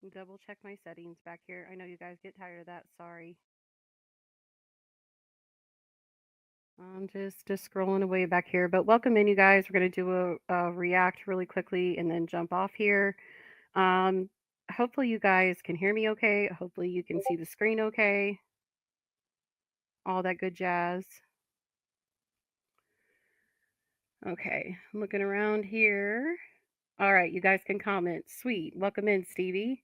Double check my settings back here. I know you guys get tired of that. Sorry. I'm just scrolling away back here. But welcome in, you guys. We're gonna do a react really quickly and then jump off here. Um, Hopefully you guys can hear me okay. Hopefully you can see the screen okay. All that good jazz. Okay, looking around here. All right, you guys can comment. Sweet. Welcome in, Stevie,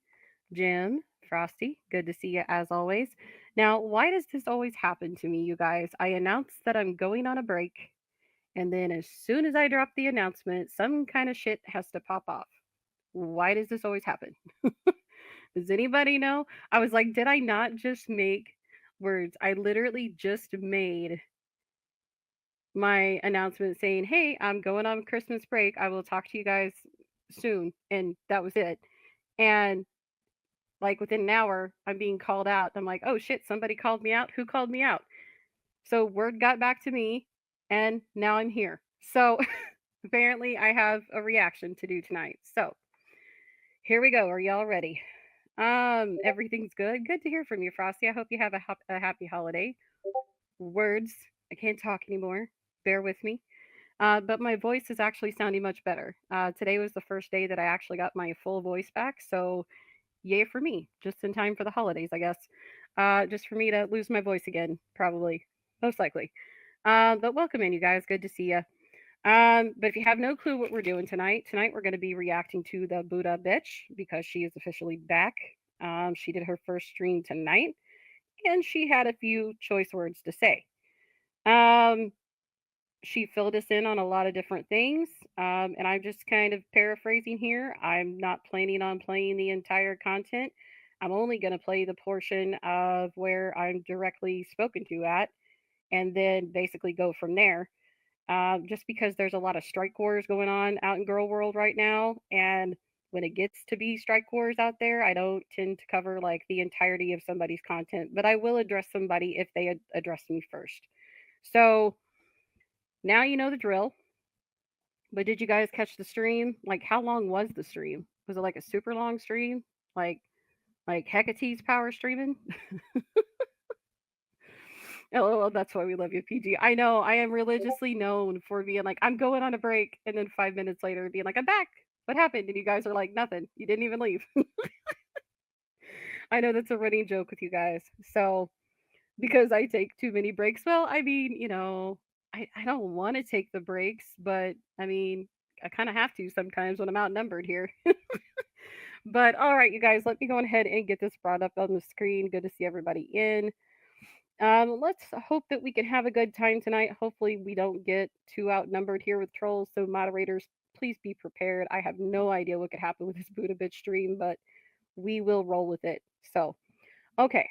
Jim, Frosty. Good to see you as always. Now, why does this always happen to me, you guys? I announce that I'm going on a break, and then as soon as I drop the announcement, some kind of shit has to pop off. Why does this always happen? Does anybody know? I was like, did I not just make words? I literally just made my announcement saying, "Hey, I'm going on Christmas break. I will talk to you guys soon." And that was it. And like within an hour, I'm being called out. I'm like, "Oh shit, somebody called me out. Who called me out?" So word got back to me and now I'm here. So apparently I have a reaction to do tonight. So here we go. Are y'all ready? Everything's good. Good to hear from you, Frosty. I hope you have a happy holiday. Words. I can't talk anymore. Bear with me. But my voice is actually sounding much better. Today was the first day that I actually got my full voice back, so yay for me! Just in time for the holidays, I guess. Just for me to lose my voice again, probably, most likely. But welcome in, you guys. Good to see you. But if you have no clue what we're doing tonight we're going to be reacting to the Buddha Betch because she is officially back. She did her first stream tonight, and she had a few choice words to say. Um, she filled us in on a lot of different things. And I'm just kind of paraphrasing here. I'm not planning on playing the entire content. I'm only going to play the portion of where I'm directly spoken to at, and then basically go from there. Just because there's a lot of strike wars going on out in Girl World right now. And when it gets to be strike wars out there, I don't tend to cover like the entirety of somebody's content, but I will address somebody if they address me first. So now you know the drill. But did you guys catch the stream? Like, how long was the stream? Was it like a super long stream? Like, like Hecate's power streaming? LOL, that's why we love you, PG. I know, I am religiously known for being like, I'm going on a break, and then 5 minutes later being like, I'm back. What happened? And you guys are like, nothing. You didn't even leave. I know that's a running joke with you guys. So, because I take too many breaks, well, I mean, I don't want to take the breaks, but I mean, I kind of have to sometimes when I'm outnumbered here. But all right, you guys, let me go ahead and get this brought up on the screen. Good to see everybody in. Let's hope that we can have a good time tonight. Hopefully, we don't get too outnumbered here with trolls. So, moderators, please be prepared. I have no idea what could happen with this Buddha Bitch stream, but we will roll with it. So, okay,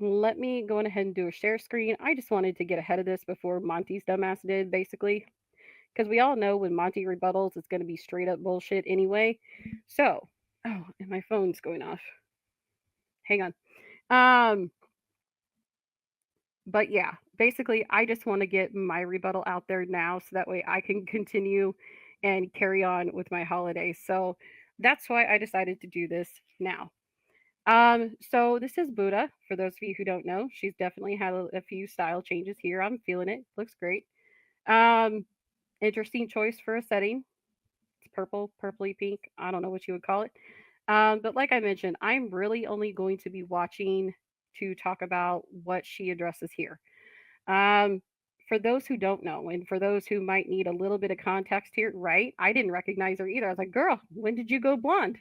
let me go ahead and do a share screen. I just wanted to get ahead of this before Monty's dumbass did, basically, because we all know when Monty rebuttals, it's going to be straight up bullshit anyway. So, oh, and my phone's going off. Hang on. Um, but yeah, basically, I just want to get my rebuttal out there now so that way I can continue and carry on with my holidays. So that's why I decided to do this now. So this is Buddha. For those of you who don't know, she's definitely had a few style changes here. I'm feeling it. Looks great. Um, Interesting choice for a setting. It's purple, purpley pink. I don't know what you would call it. But like I mentioned, I'm really only going to be watching to talk about what she addresses here. Um, for those who don't know, and for those who might need a little bit of context here, right? I didn't recognize her either. I was like, girl, when did you go blonde?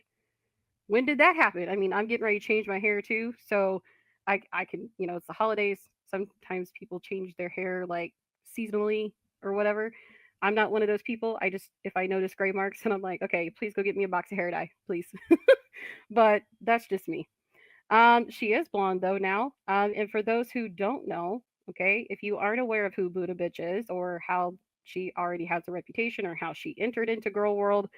When did that happen? I mean, I'm getting ready to change my hair too. So I can, it's the holidays. Sometimes people change their hair like seasonally or whatever. I'm not one of those people. I just, if I notice gray marks and I'm like, okay, please go get me a box of hair dye, please. But that's just me. She is blonde though now. And for those who don't know, okay, if you aren't aware of who Buddha Bitch is or how she already has a reputation or how she entered into Girl World,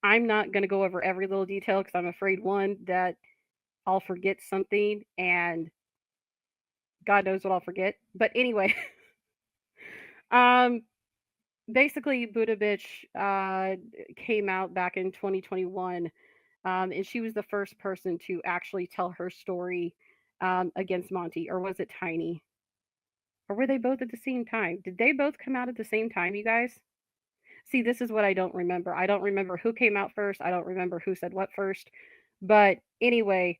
I'm not going to go over every little detail because I'm afraid one that I'll forget something and God knows what I'll forget. But anyway, um, basically Buddha Bitch came out back in 2021 And she was the first person to actually tell her story against Monty, or was it Tiny? Or were they both at the same time? Did they both come out at the same time, you guys? See, this is what I don't remember. I don't remember who came out first. I don't remember who said what first. But anyway,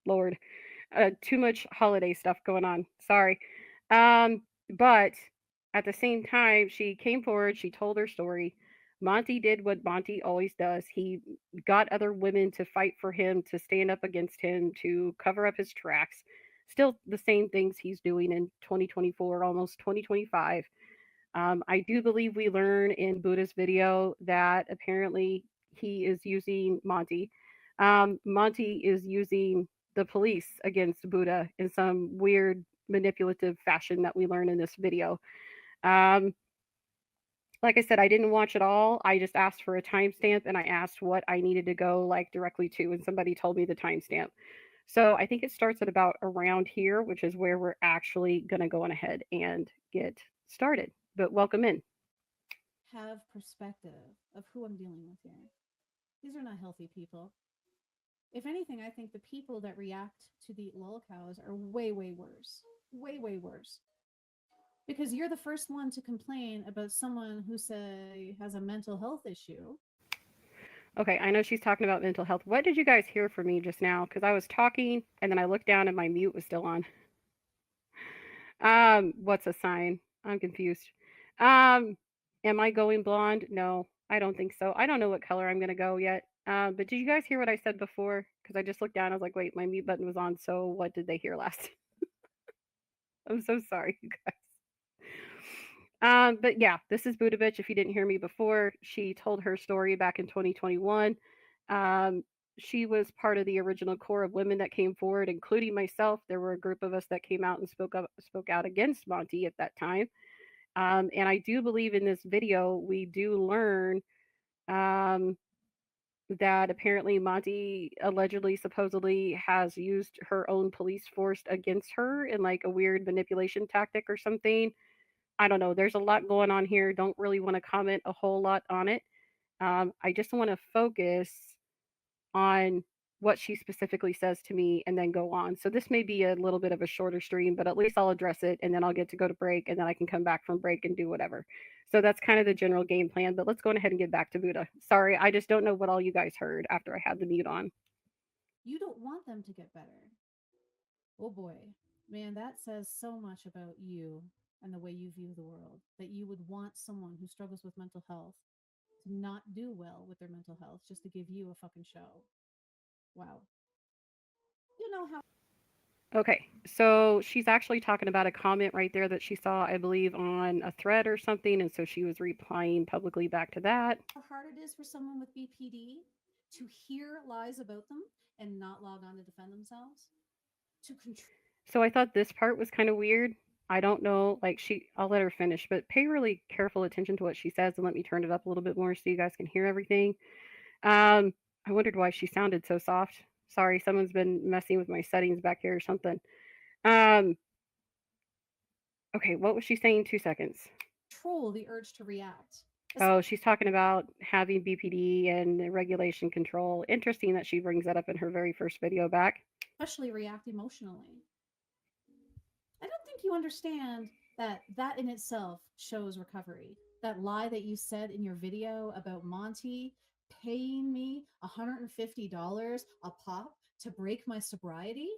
Lord, too much holiday stuff going on. Sorry. But at the same time, she came forward, she told her story. Monty did what Monty always does. He got other women to fight for him, to stand up against him, to cover up his tracks. Still the same things he's doing in 2024, almost 2025. I do believe we learn in Buddha's video that apparently he is using Monty. Monty is using the police against Buddha in some weird manipulative fashion that we learn in this video. Um, like I said, I didn't watch it all. I just asked for a timestamp and I asked what I needed to go like directly to, and somebody told me the timestamp. So I think it starts at about around here, which is where we're actually going to go on ahead and get started. But welcome in. Have perspective of who I'm dealing with here. These are not healthy people. If anything, I think the people that react to the lol cows are way, way worse. Way, way worse. Because you're the first one to complain about someone who, say, has a mental health issue. Okay, I know she's talking about mental health. What did you guys hear from me just now? Because I was talking and then I looked down and my mute was still on. What's a sign? I'm confused. Um, am I going blonde? No, I don't think so. I don't know what color I'm gonna go yet. But did you guys hear what I said before? Because I just looked down. I was like, wait, my mute button was on. So what did they hear last? I'm so sorry, you guys. But yeah, this is Buddha Betch. If you didn't hear me before, she told her story back in 2021. Um, she was part of the original core of women that came forward, including myself. There were a group of us that came out and spoke out against Monty at that time. And I do believe in this video we do learn um, that apparently Monty allegedly, supposedly, has used her own police force against her in like a weird manipulation tactic or something. I don't know. There's a lot going on here. Don't really want to comment a whole lot on it. I just want to focus on what she specifically says to me and then go on. So this may be a little bit of a shorter stream, but at least I'll address it and then I'll get to go to break and then I can come back from break and do whatever. So that's kind of the general game plan. But let's go ahead and get back to Buddha. Sorry, I just don't know what all you guys heard after I had the mute on. You don't want them to get better. Oh boy. Man, that says so much about you and the way you view the world. That you would want someone who struggles with mental health to not do well with their mental health just to give you a fucking show. Wow. You know how Okay, so she's actually talking about a comment right there that she saw, I believe, on a thread or something. And so she was replying publicly back to that. hard it is for someone with BPD to hear lies about them and not log on to defend themselves? To control. So I thought this part was kind of weird. I don't know, like I'll let her finish, but pay really careful attention to what she says and let me turn it up a little bit more so you guys can hear everything. Um, I wondered why she sounded so soft. Sorry, someone's been messing with my settings back here or something. Um, okay, what was she saying? 2 seconds. Control the urge to react, Oh, she's talking about having BPD and regulation control. Interesting that she brings that up in her very first video back. especially react emotionally. I don't think you understand that that in itself shows recovery. That lie that you said in your video about Monty paying me $150 a pop to break my sobriety,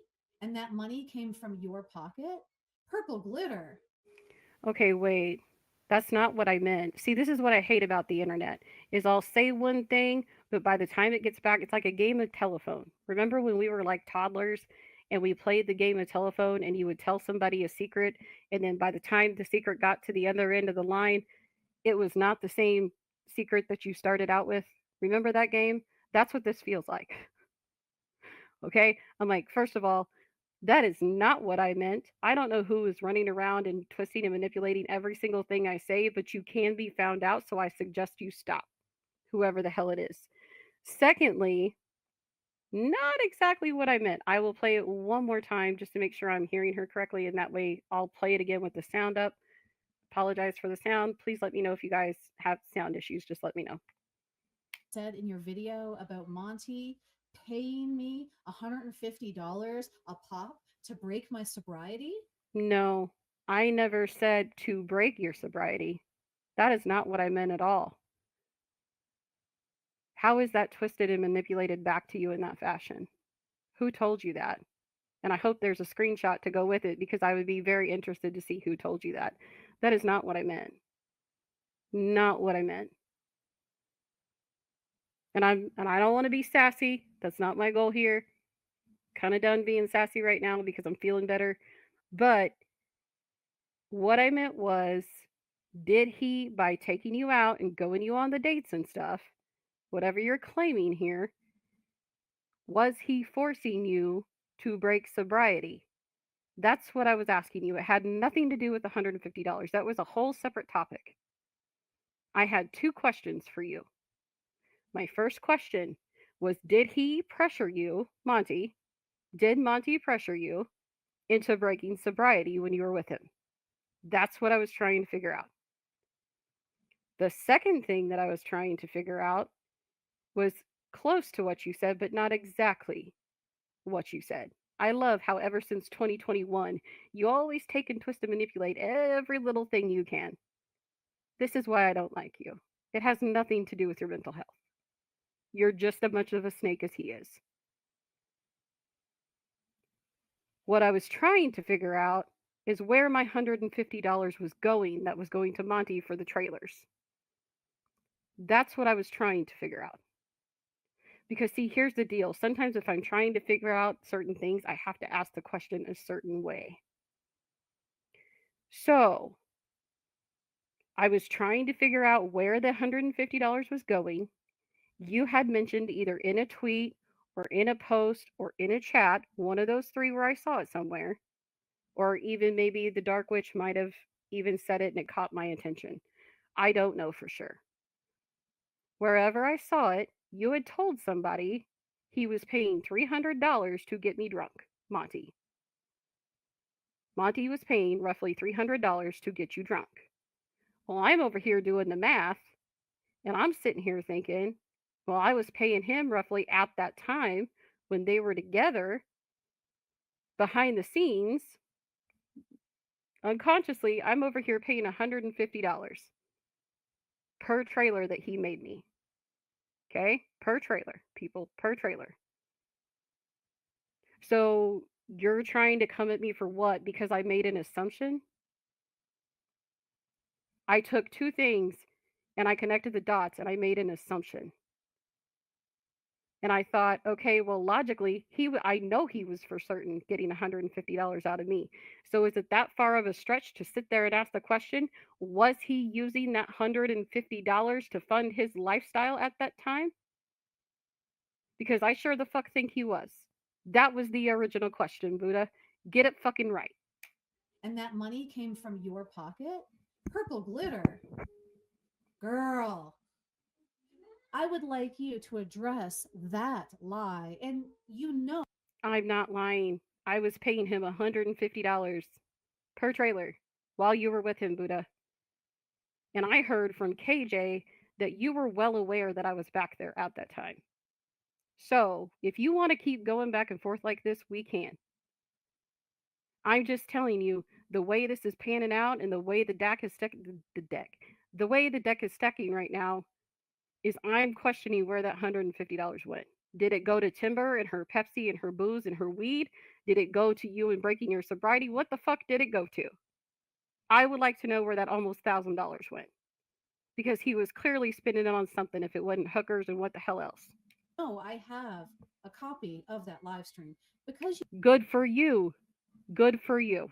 and that money came from your pocket. Purple glitter. Okay, wait. That's not what I meant. See, this is what I hate about the internet is I'll say one thing, but by the time it gets back, it's like a game of telephone. Remember when we were like toddlers and we played the game of telephone and you would tell somebody a secret and then by the time the secret got to the other end of the line, it was not the same secret that you started out with. Remember that game? That's what this feels like. Okay? I'm like, first of all, that is not what I meant. I don't know who is running around and twisting and manipulating every single thing I say, but you can be found out, so I suggest you stop, whoever the hell it is. Secondly, not exactly what I meant. I will play it one more time just to make sure I'm hearing her correctly, and that way I'll play it again with the sound up. Apologize for the sound. Please let me know if you guys have sound issues. Just let me know. said in your video about Monty paying me $150 a pop to break my sobriety? No, I never said to break your sobriety. That is not what I meant at all. How is that twisted and manipulated back to you in that fashion? Who told you that? And I hope there's a screenshot to go with it because I would be very interested to see who told you that. That is not what I meant. Not what I meant. And I don't want to be sassy. That's not my goal here. Kind of done being sassy right now because I'm feeling better. But what I meant was, did he, by taking you out and going you on the dates and stuff, whatever you're claiming here, was he forcing you to break sobriety? That's what I was asking you. It had nothing to do with the $150. That was a whole separate topic. I had two questions for you. My first question was, did he pressure you, Monty? Did Monty pressure you into breaking sobriety when you were with him? That's what I was trying to figure out. The second thing that I was trying to figure out was close to what you said, but not exactly what you said. I love how ever since 2021, you always take and twist and manipulate every little thing you can. This is why I don't like you. It has nothing to do with your mental health. You're just as much of a snake as he is. What I was trying to figure out is where my $150 was going that was going to Monty for the trailers. That's what I was trying to figure out. Because, see, here's the deal. Sometimes if I'm trying to figure out certain things, I have to ask the question a certain way. So, I was trying to figure out where the $150 was going. You had mentioned either in a tweet or in a post or in a chat, one of those three where I saw it somewhere, or even maybe the Dark Witch might have even said it and it caught my attention. I don't know for sure. Wherever I saw it, you had told somebody he was paying $300 to get me drunk, Monty. Monty was paying roughly $300 to get you drunk. Well, I'm over here doing the math, and I'm sitting here thinking, well, I was paying him roughly at that time when they were together behind the scenes. Unconsciously, I'm over here paying $150 per trailer that he made me. Okay? Per trailer, people, per trailer. So you're trying to come at me for what? Because I made an assumption? I took two things and I connected the dots and I made an assumption. And I thought, okay, well, logically, I know he was for certain getting $150 out of me. So is it that far of a stretch to sit there and ask the question, was he using that $150 to fund his lifestyle at that time? Because I sure the fuck think he was. That was the original question, Buddha. Get it fucking right. And that money came from your pocket? Purple glitter. Girl, I would like you to address that lie. And you know, I'm not lying. I was paying him $150 per trailer while you were with him, Buddha. And I heard from KJ that you were well aware that I was back there at that time. So, if you want to keep going back and forth like this, we can. I'm just telling you the way this is panning out and the way the deck is the way the deck is stacking right now is I'm questioning where that $150 went. Did it go to Timber and her Pepsi and her booze and her weed? Did it go to you and breaking your sobriety? What the fuck did it go to? I would like to know where that almost $1,000 went because he was clearly spending it on something if it wasn't hookers and what the hell else. I have a copy of that live stream. Because Good for you. Good for you.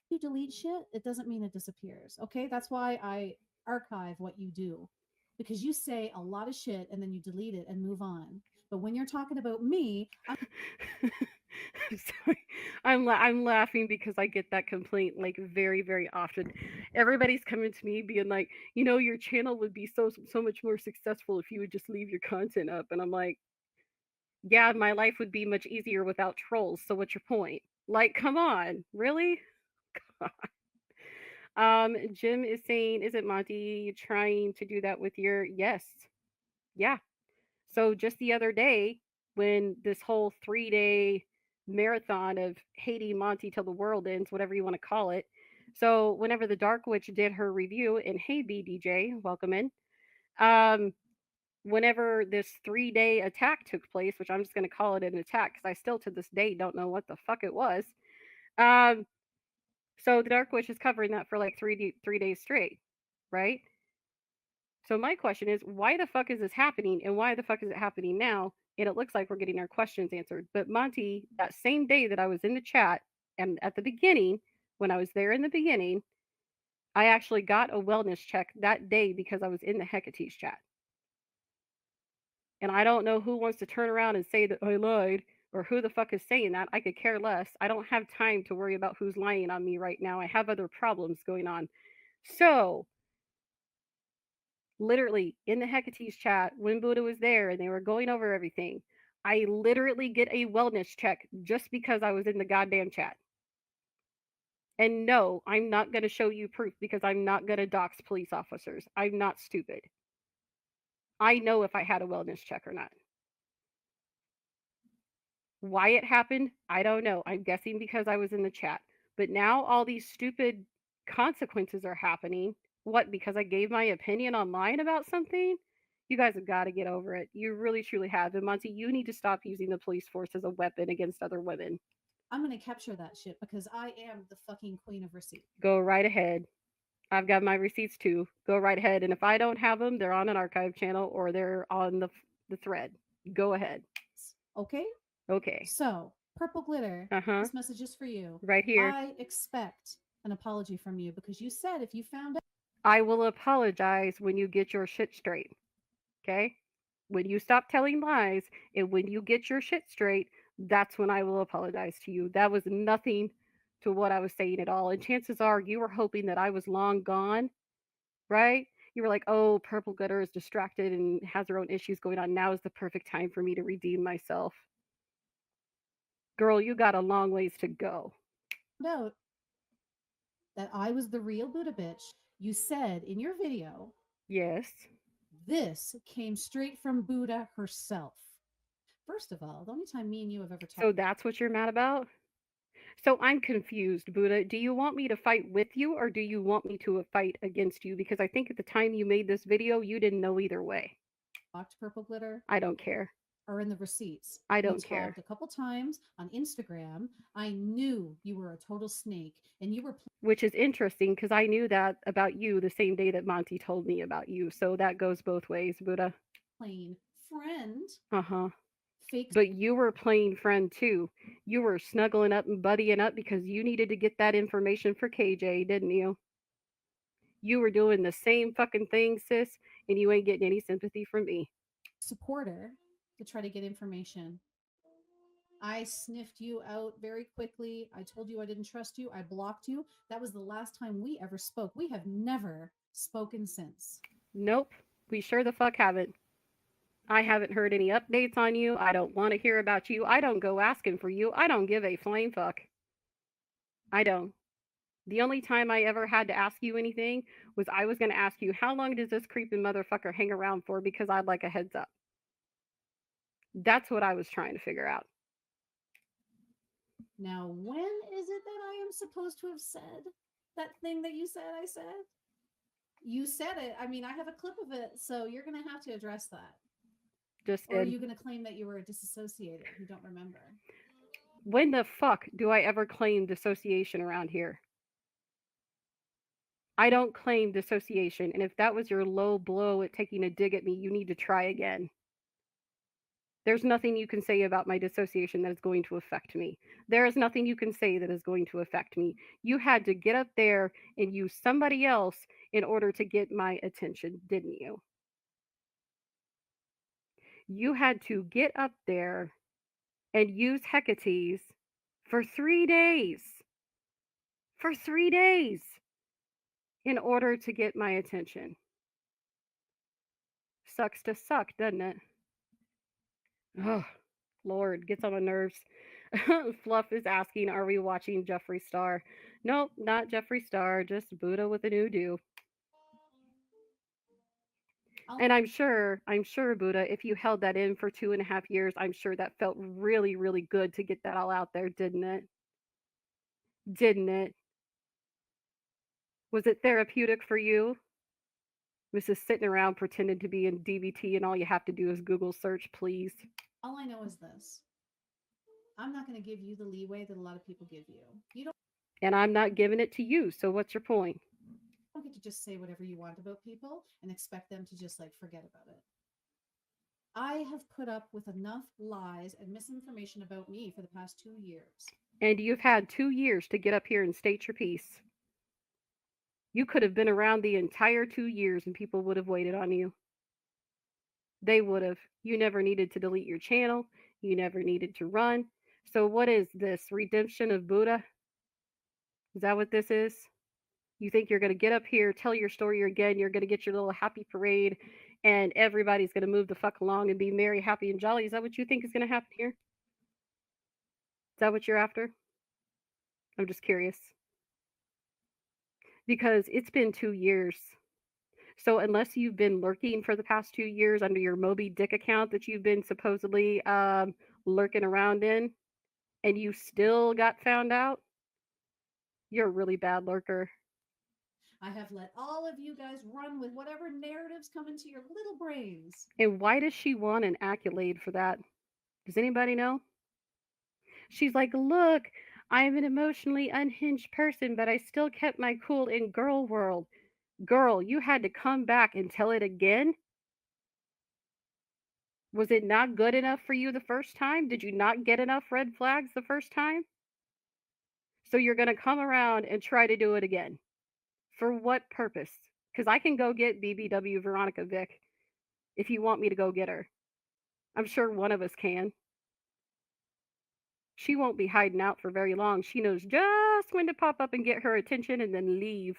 you delete shit, it doesn't mean it disappears. Okay? That's why I archive what you do. Because you say a lot of shit and then you delete it and move on. But when you're talking about me, Sorry. I'm laughing because I get that complaint like very very often. Everybody's coming to me being like, your channel would be so much more successful if you would just leave your content up, and I'm like, yeah, my life would be much easier without trolls. So what's your point? Like, come on, really? Jim is saying, is it Monty trying to do that with your? Yes, yeah. So just the other day, when this whole 3 day marathon of hating Monty till the world ends, whatever you want to call it. So whenever the Dark Witch did her review, and hey BDJ, welcome in. Um, Whenever this 3 day attack took place, which I'm just going to call it an attack because I still to this day don't know what the fuck it was. Um, so the Dark Witch is covering that for like 3 days straight, right? So my question is, why the fuck is this happening, and why the fuck is it happening now? And it looks like we're getting our questions answered. But Monty, that same day that I was in the chat, and at the beginning, when I was there in the beginning, I actually got a wellness check that day because I was in the Hecate's chat. And I don't know who wants to turn around and say that I lied or who the fuck is saying that. I could care less. I don't have time to worry about who's lying on me right now. I have other problems going on. So, literally, in the Hecate's chat, when Buddha was there and they were going over everything, I literally get a wellness check just because I was in the goddamn chat. And no, I'm not going to show you proof because I'm not going to dox police officers. I'm not stupid. I know if I had a wellness check or not. Why it happened, I don't know. I'm guessing because I was in the chat. But now all these stupid consequences are happening. What, because I gave my opinion online about something? You guys have got to get over it. You really truly have. And Monty, you need to stop using the police force as a weapon against other women. I'm gonna capture that shit because I am the fucking queen of receipts. Go right ahead. I've got my receipts too. Go right ahead. And if I don't have them, they're on an archive channel or they're on the thread. Go ahead. Okay? Okay. So, Purple Glitter, Uh huh. this message is for you. Right here. I expect an apology from you because you said if you found out I will apologize when you get your shit straight. Okay? When you stop telling lies and when you get your shit straight, that's when I will apologize to you. That was nothing to what I was saying at all. And chances are you were hoping that I was long gone, right? You were like, oh, Purple Gutter is distracted and has her own issues going on. Now is the perfect time for me to redeem myself. Girl, you got a long ways to go. that I was the real Buddha Betch, you said in your video, Yes. this came straight from Buddha herself. First of all, the only time me and you have ever talked. So that's what you're mad about? So I'm confused, Buddha. Do you want me to fight with you or do you want me to fight against you? Because I think at the time you made this video, you didn't know either way. Talked Purple Glitter I don't care. are in the receipts. I We don't care. talked a couple times on Instagram. I knew you were a total snake and you were Which is interesting because I knew that about you the same day that Monty told me about you. So that goes both ways, Buddha. playing friend, Uh huh. fake. But you were playing friend too. You were snuggling up and buddying up because you needed to get that information for KJ, didn't you? You were doing the same fucking thing, sis, and you ain't getting any sympathy from me. Supporter to try to get information. I sniffed you out very quickly. I told you I didn't trust you. I blocked you. That was the last time we ever spoke. We have never spoken since. Nope, we sure the fuck haven't. I haven't heard any updates on you. I don't want to hear about you. I don't go asking for you. I don't give a flame fuck. I don't. The only time I ever had to ask you anything was I was going to ask you, how long does this creeping motherfucker hang around for? Because I'd like a heads up. That's what I was trying to figure out. Now, when is it that I am supposed to have said that thing that you said I said? You said it. I mean, I have a clip of it, so you're going to have to address that. Just Or are did. you going to claim that you were disassociated? You don't remember. When the fuck do I ever claim dissociation around here? I don't claim dissociation, and if that was your low blow at taking a dig at me, you need to try again. There's nothing you can say about my dissociation that is going to affect me. There is nothing you can say that is going to affect me. You had to get up there and use somebody else in order to get my attention, didn't you? You had to get up there and use Hecate's for 3 days. For 3 days in order to get my attention. Sucks to suck, doesn't it? Oh, Lord, gets on my nerves. Fluff is asking, are we watching Jeffree Star? Nope, not Jeffree Star, just Buddha with a new do. I'll, And I'm sure, Buddha, if you held that in for 2.5 years, I'm sure that felt really, really good to get that all out there, didn't it? Didn't it? Was it therapeutic for you? Was just sitting around pretending to be in DBT and all you have to do is Google search, please? all I know is this: I'm not going to give you the leeway that a lot of people give you. You And I'm not giving it to you, so what's your point? don't get to just say whatever you want about people and expect them to just like forget about it. I have put up with enough lies and misinformation about me for the past 2 years. And you've had 2 years to get up here and state your piece. You could have been around the entire 2 years and people would have waited on you. They would have. You never needed to delete your channel. You never needed to run. So, what is this? Redemption of Buddha? Is that what this is? You think you're going to get up here, tell your story again, you're going to get your little happy parade, and everybody's going to move the fuck along and be merry, happy, and jolly? Is that what you think is going to happen here? Is that what you're after? I'm just curious. Because it's been 2 years. So, unless you've been lurking for the past 2 years under your Moby Dick account that you've been supposedly lurking around in, and you still got found out, you're a really bad lurker. I have let all of you guys run with whatever narratives come into your little brains. And why does she want an accolade for that? Does anybody know? She's like, look, I'm an emotionally unhinged person, but I still kept my cool in Girl World. Girl, you had to come back and tell it again? Was it not good enough for you the first time? Did you not get enough red flags the first time? So you're going to come around and try to do it again. For what purpose? Because I can go get BBW Veronica Vick if you want me to go get her. I'm sure one of us can. She won't be hiding out for very long. She knows just when to pop up and get her attention and then leave.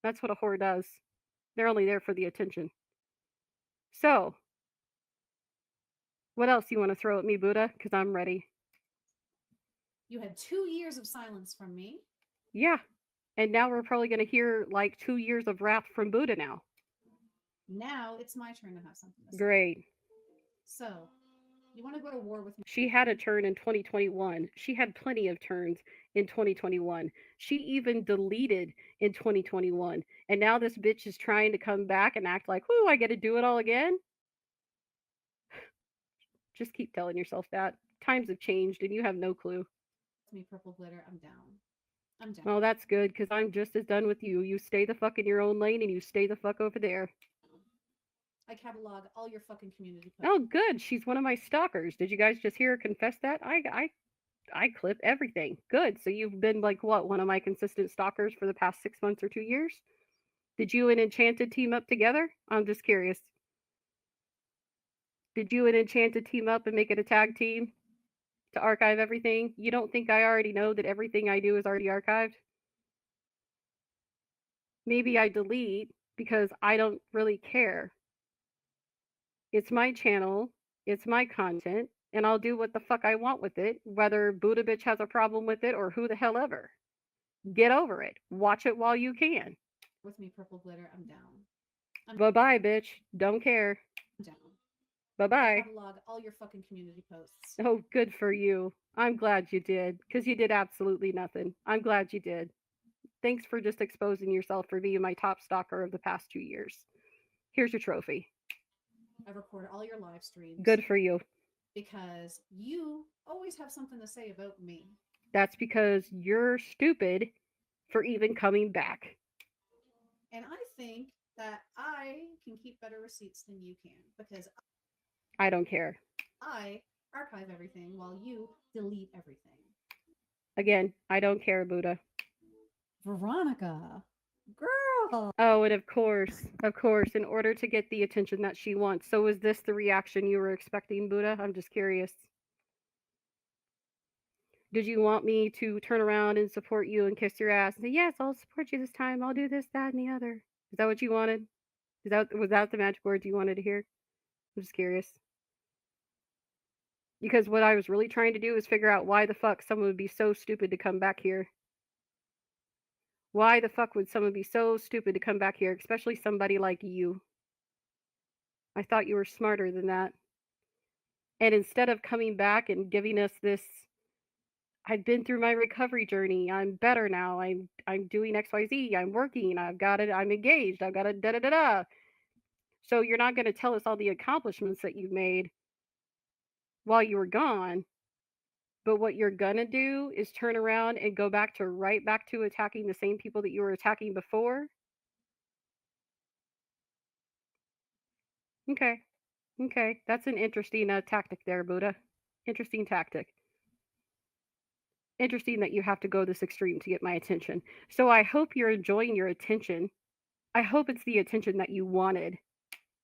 That's what a whore does. They're only there for the attention. So, what else you want to throw at me, Buddha? Because I'm ready. You had 2 years of silence from me. Yeah. And now we're probably going to hear like 2 years of wrath from Buddha now. Now it's my turn to have something to say. Great. So, you want to go to war with me? She had a turn in 2021. She had plenty of turns in 2021. She even deleted in 2021. And now this bitch is trying to come back and act like, whoo, I get to do it all again. Just keep telling yourself that. Times have changed and you have no clue. Me, purple glitter. I'm down. I'm down. Well, that's good because I'm just as done with you. You stay the fuck in your own lane and you stay the fuck over there. I catalog all your fucking community posts. Oh, good. She's one of my stalkers. Did you guys just hear her confess that? I clip everything. Good. So you've been like what, one of my consistent stalkers for the past 6 months or 2 years? Did you and Enchanted team up together? I'm just curious. Did you and Enchanted team up and make it a tag team to archive everything? You don't think I already know that everything I do is already archived? Maybe I delete because I don't really care. It's my channel, it's my content, and I'll do what the fuck I want with it, whether Buddha Bitch has a problem with it or who the hell ever. Get over it. Watch it while you can. With me, purple glitter. I'm down. Bye bye, bitch. Don't care. I'm down. Bye I bye. catalog all your fucking community posts. Oh, good for you. I'm glad you did, because you did absolutely nothing. I'm glad you did. Thanks for just exposing yourself for being my top stalker of the past 2 years. Here's your trophy. I record all your live streams. Good for you. Because you always have something to say about me. That's because you're stupid for even coming back. And I think that I can keep better receipts than you can because I don't care. I archive everything while you delete everything. Again, I don't care, Buddha. Veronica, girl. Oh, and of course, in order to get the attention that she wants. So, is this the reaction you were expecting, Buddha? I'm just curious. Did you want me to turn around and support you and kiss your ass and say, yes, I'll support you this time. I'll do this, that, and the other? Is that what you wanted? Was that the magic words you wanted to hear? I'm just curious. Because what I was really trying to do is figure out why the fuck someone would be so stupid to come back here. Why the fuck would someone be so stupid to come back here, especially somebody like you? I thought you were smarter than that. And instead of coming back and giving us this, I've been through my recovery journey. I'm better now. I'm doing XYZ. I'm working. I've got it. I'm engaged. I've got a da da da da. So you're not going to tell us all the accomplishments that you've made while you were gone. But what you're going to do is turn around and go back to right back to attacking the same people that you were attacking before. Okay. Okay. That's an interesting tactic there, Buddha. Interesting tactic. Interesting that you have to go this extreme to get my attention. So I hope you're enjoying your attention. I hope it's the attention that you wanted.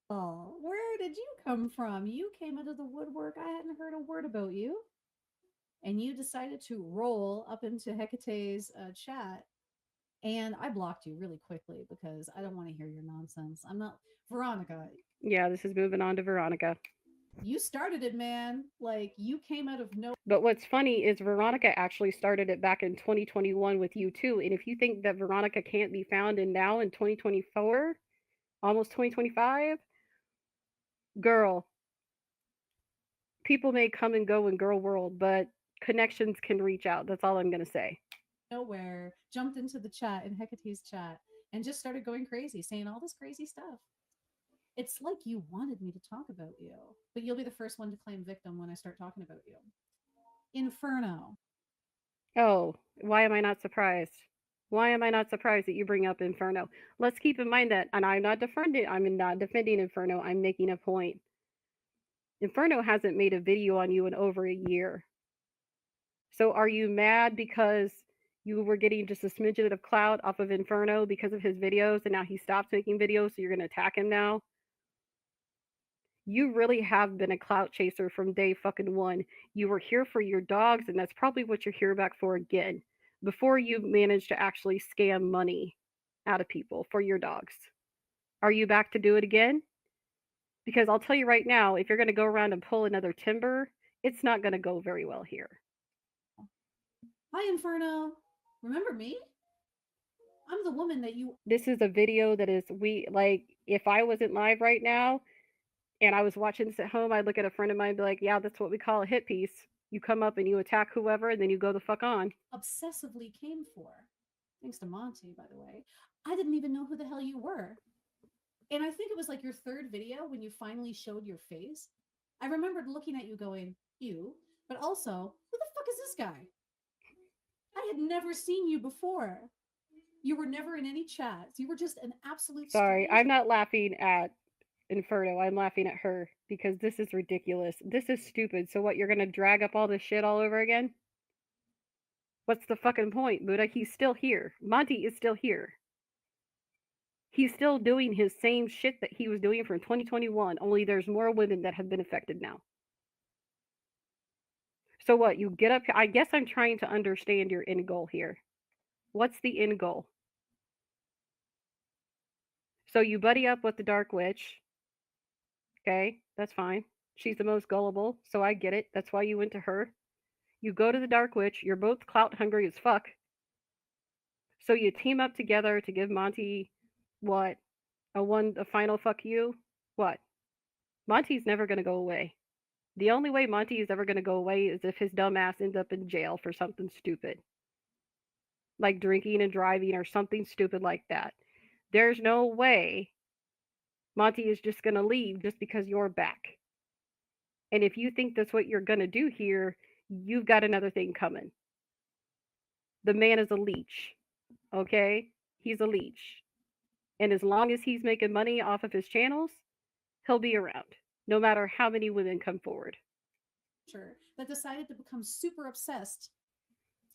Oh, where did you come from? You came out of the woodwork. I hadn't heard a word about you. And you decided to roll up into Hecate's chat. And I blocked you really quickly because I don't want to hear your nonsense. I'm not Veronica. Yeah, this is moving on to Veronica. You started it, man. Like you came out of no. But what's funny is Veronica actually started it back in 2021 with you too. And if you think that Veronica can't be found in now in 2024, almost 2025, girl, people may come and go in Gorl World, but connections can reach out. That's all I'm going to say. Nowhere, jumped into the chat in Hecate's chat and just started going crazy, saying all this crazy stuff. It's like you wanted me to talk about you, but you'll be the first one to claim victim when I start talking about you. Inferno. Oh, why am I not surprised? Why am I not surprised that you bring up Inferno? Let's keep in mind that, and I'm not defending Inferno. I'm making a point. Inferno hasn't made a video on you in over a year. So are you mad because you were getting just a smidget of clout off of Inferno because of his videos, and now he stopped making videos, so you're going to attack him now? You really have been a clout chaser from day fucking one. You were here for your dogs, and that's probably what you're here back for again. Before you managed to actually scam money out of people for your dogs. Are you back to do it again? Because I'll tell you right now, if you're going to go around and pull another timber, it's not going to go very well here. Hi, Inferno. Remember me? I'm the woman that you. This is a video that is we like if I wasn't live right now and I was watching this at home, I'd look at a friend of mine and be like, yeah, that's what we call a hit piece. You come up and you attack whoever and then you go the fuck on. Obsessively came for. Thanks to Monty, by the way. I didn't even know who the hell you were. And I think it was like your third video when you finally showed your face. I remembered looking at you going, you, but also, who the fuck is this guy? I had never seen you before. You were never in any chats. You were just an absolute Sorry, I'm stranger. not laughing at Inferno. I'm laughing at her because this is ridiculous. This is stupid. So what, you're going to drag up all this shit all over again? What's the fucking point, Buddha? He's still here. Monty is still here. He's still doing his same shit that he was doing from 2021, only there's more women that have been affected now. So what, you get up, I guess I'm trying to understand your end goal here. What's the end goal? So you buddy up with the Dark Witch. Okay, that's fine. She's the most gullible, so I get it. That's why you went to her. You go to the Dark Witch. You're both clout hungry as fuck. So you team up together to give Monty what? A final fuck you? What? Monty's never gonna go away. The only way Monty is ever gonna go away is if his dumb ass ends up in jail for something stupid. Like drinking and driving or something stupid like that. There's no way Monty is just gonna leave just because you're back. And if you think that's what you're gonna do here, you've got another thing coming. The man is a leech, okay? He's a leech. And as long as he's making money off of his channels, he'll be around, no matter how many women come forward. That decided to become super obsessed.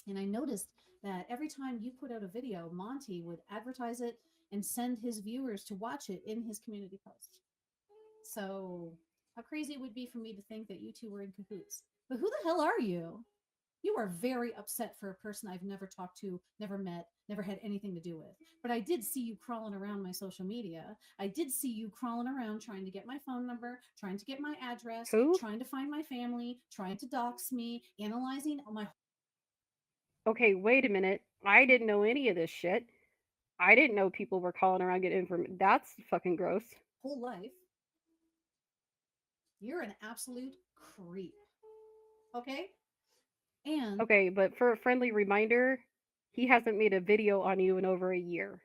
And I noticed that every time you put out a video, Monty would advertise it and send his viewers to watch it in his community post. So, how crazy it would be for me to think that you two were in cahoots. But who the hell are you? You are very upset for a person I've never talked to, never met, never had anything to do with. But I did see you crawling around my social media. I did see you crawling around trying to get my phone number, trying to get my address, Who? trying to find my family, trying to dox me, analyzing my Okay, wait a minute. I didn't know any of this shit. I didn't know people were calling around getting information. That's fucking gross. whole life. You're an absolute creep. Okay? And Okay, but for a friendly reminder, he hasn't made a video on you in over a year.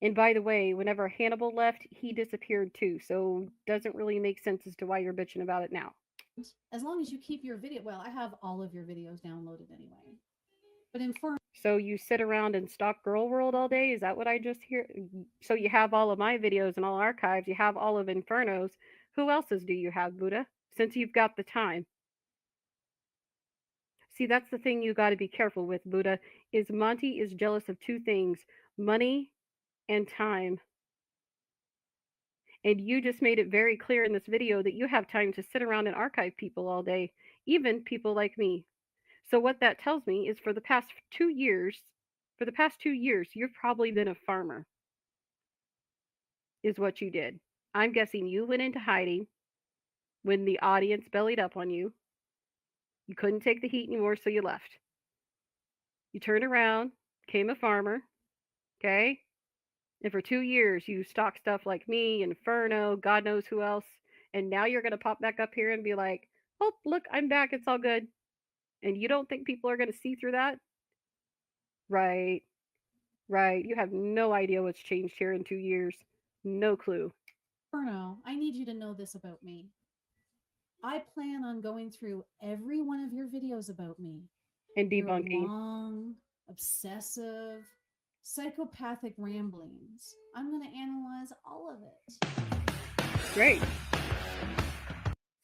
And by the way, whenever Hannibal left, he disappeared too, so doesn't really make sense as to why you're bitching about it now. as long as you keep your video, well, I have all of your videos downloaded anyway. But Inferno, So you sit around and stalk Gorl World all day? Is that what I just hear? So you have all of my videos and all archives. You have all of Inferno's. Who else's do you have, Buddha? Since you've got the time. See, that's the thing you got to be careful with, Buddha. Is Monty is jealous of two things: money and time. And you just made it very clear in this video that you have time to sit around and archive people all day, even people like me. So what that tells me is for the past 2 years, you've probably been a farmer is what you did. I'm guessing you went into hiding when the audience bellied up on you. You couldn't take the heat anymore, so you left. You turned around, became a farmer, okay? And for 2 years, you stalked stuff like me, Inferno, God knows who else. And now you're going to pop back up here and be like, oh, look, I'm back. It's all good. And you don't think people are going to see through that? Right, right. You have no idea what's changed here in 2 years. No clue. I need you to know this about me. I plan on going through every one of your videos about me. And Your debunking. long, obsessive, psychopathic ramblings. I'm going to analyze all of it. Great.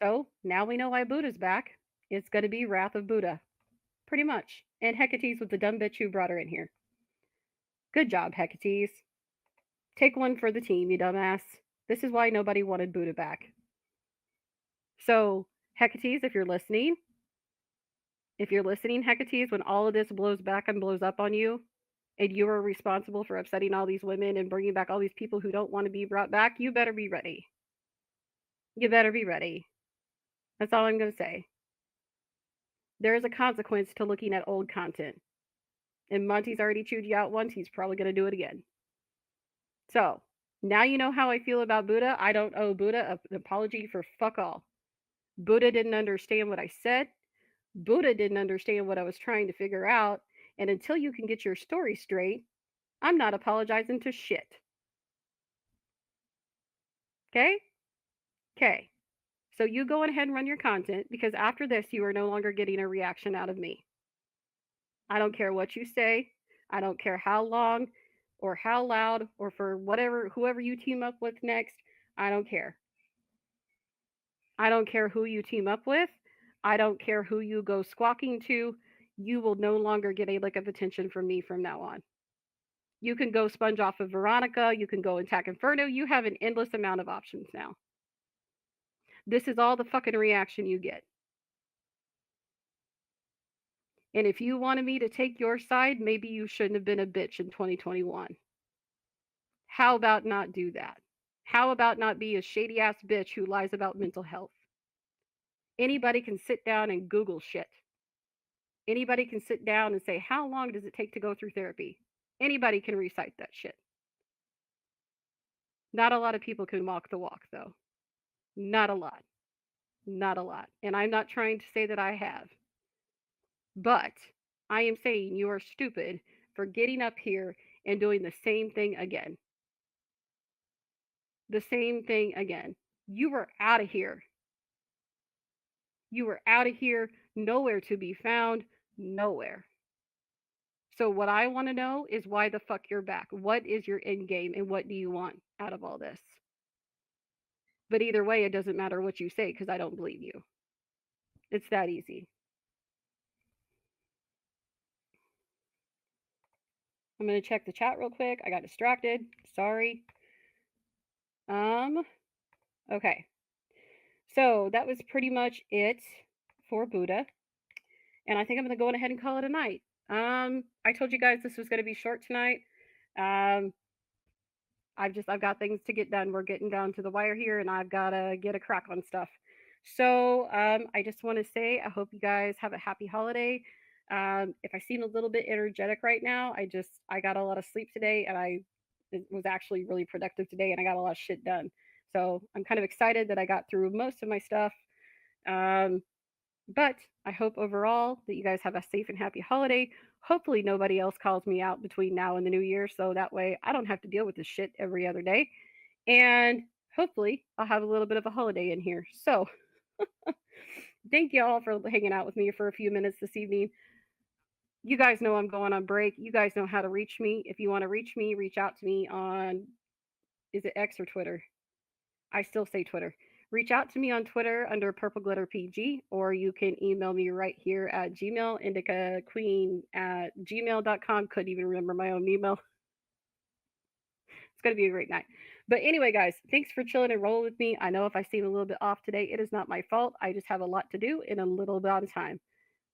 So now we know why Buddha's back. It's going to be Wrath of Buddha. Pretty much. And Hecate's was the dumb bitch who brought her in here. Good job, Hecate's. Take one for the team, you dumbass. This is why nobody wanted Buddha back. So, Hecate's, if you're listening, Hecate's, when all of this blows back and blows up on you, and you are responsible for upsetting all these women and bringing back all these people who don't want to be brought back, you better be ready. You better be ready. That's all I'm going to say. There is a consequence to looking at old content. And Monty's already chewed you out once, he's probably going to do it again. So, now you know how I feel about Buddha. I don't owe Buddha an apology for fuck all. Buddha didn't understand what I said. Buddha didn't understand what I was trying to figure out. And until you can get your story straight, I'm not apologizing to shit. Okay? Okay. So you go ahead and run your content because after this, you are no longer getting a reaction out of me. I don't care what you say. I don't care how long or how loud or for whatever, whoever you team up with next. I don't care. I don't care who you team up with. I don't care who you go squawking to. You will no longer get a lick of attention from me from now on. You can go sponge off of Veronica. You can go attack Inferno. You have an endless amount of options now. This is all the fucking reaction you get. And if you wanted me to take your side, maybe you shouldn't have been a bitch in 2021. How about not do that? How about not be a shady ass bitch who lies about mental health? Anybody can sit down and Google shit. Anybody can sit down and say, how long does it take to go through therapy? Anybody can recite that shit. Not a lot of people can walk the walk, though. Not a lot. Not a lot. And I'm not trying to say that I have. But I am saying you are stupid for getting up here and doing the same thing again. The same thing again. You were out of here. You were out of here, nowhere to be found, nowhere. So what I want to know is why the fuck you're back. What is your end game and what do you want out of all this? But either way, it doesn't matter what you say because I don't believe you. It's that easy. I'm gonna check the chat real quick. I got distracted. Sorry. Um. Okay. So that was pretty much it for Buddha, and I think I'm gonna go ahead and call it a night. I told you guys this was gonna be short tonight. Um, I've got things to get done. We're getting down to the wire here, and I've got to get a crack on stuff. So I just want to say I hope you guys have a happy holiday. If I seem a little bit energetic right now, I got a lot of sleep today, and I was actually really productive today, and I got a lot of shit done. So I'm kind of excited that I got through most of my stuff. Um, but I hope overall that you guys have a safe and happy holiday. Hopefully, nobody else calls me out between now and the new year. So that way I don't have to deal with this shit every other day. And hopefully, I'll have a little bit of a holiday in here. So thank you all for hanging out with me for a few minutes this evening. You guys know I'm going on break. You guys know how to reach me. If you want to reach me, reach out to me on, is it X or Twitter? I still say Twitter. Reach out to me on Twitter under Purple Glitter PG, or you can email me right here at Gmail, Indica Queen at gmail.com. Couldn't even remember my own email. It's going to be a great night. But anyway, guys, thanks for chilling and rolling with me. I know if I seem a little bit off today, it is not my fault. I just have a lot to do in a little bit of time.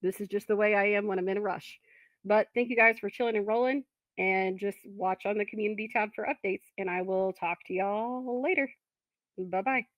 This is just the way I am when I'm in a rush. But thank you guys for chilling and rolling. And just watch on the community tab for updates. And I will talk to y'all later. Bye bye.